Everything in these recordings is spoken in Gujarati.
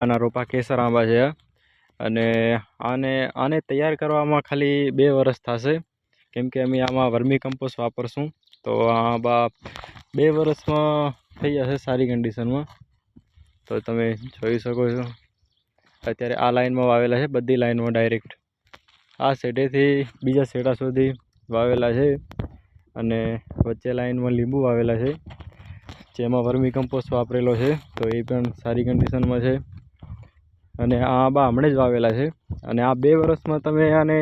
આના રોપા કેસર આંબા છે અને આને તૈયાર કરવામાં ખાલી 2 વર્ષ થશે, કેમ કે અમે આમાં વર્મી કમ્પોસ્ટ વાપરશું. તો આ આંબા 2 વર્ષમાં થઈ જશે સારી કન્ડિશનમાં. તો તમે જોઈ શકો છો અત્યારે આ લાઈનમાં વાવેલા છે, બધી લાઈનમાં ડાયરેક્ટ આ શેઢેથી બીજા શેઢા સુધી વાવેલા છે. અને વચ્ચે લાઈનમાં લીંબુ વાવેલા છે, જેમાં વર્મી કમ્પોસ્ટ વાપરેલો છે, તો એ પણ સારી કન્ડિશનમાં છે. અને આ આંબા હમણાં જ વાવેલા છે અને આ 2 વર્ષમાં તમે આને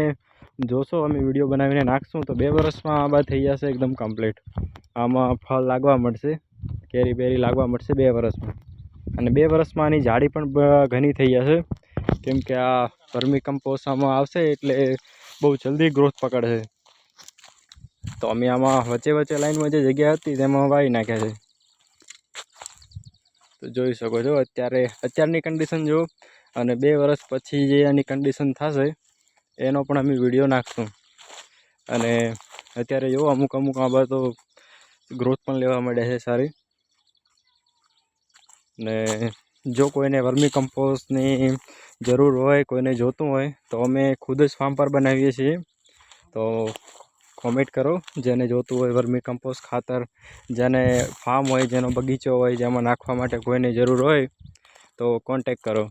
જોશો, અમે વિડીયો બનાવીને નાખશું તો 2 વર્ષમાં આંબા થઈ જશે એકદમ કમ્પ્લીટ. આમાં ફળ લાગવા મળશે, કેરી બેરી લાગવા મળશે 2 વર્ષમાં. અને 2 વર્ષમાં આની જાડી પણ ઘણી થઈ જશે, કેમ કે આ વર્મી કમ્પોસ્ટ આમાં આવશે એટલે બહુ જલ્દી ગ્રોથ પકડશે. તો અમે આમાં વચ્ચે લાઈનમાં જે જગ્યા હતી તેમાં વાવી નાખ્યા છે. તો જોઈ શકો છો અત્યારની કન્ડિશન જો, અને 2 વર્ષ પછી જે આની કન્ડિશન થશે એનો પણ અમે વિડીયો નાખશું. અને અત્યારે જો અમુક આંબા તો ગ્રોથ પણ લેવા માંડ્યા છે સારી. ને જો કોઈને વર્મી કમ્પોસ્ટની જરૂર હોય, કોઈને જોતું હોય તો અમે ખુદ જ ફાર્મ પર બનાવીએ છીએ. તો કોમેન્ટ કરો જેને જોતું હોય વર્મી કમ્પોસ્ટ ખાતર, જેને ફાર્મ હોય, જેનો બગીચો હોય, જેમાં નાખવા માટે કોઈને જરૂર હોય તો કોન્ટેક કરો.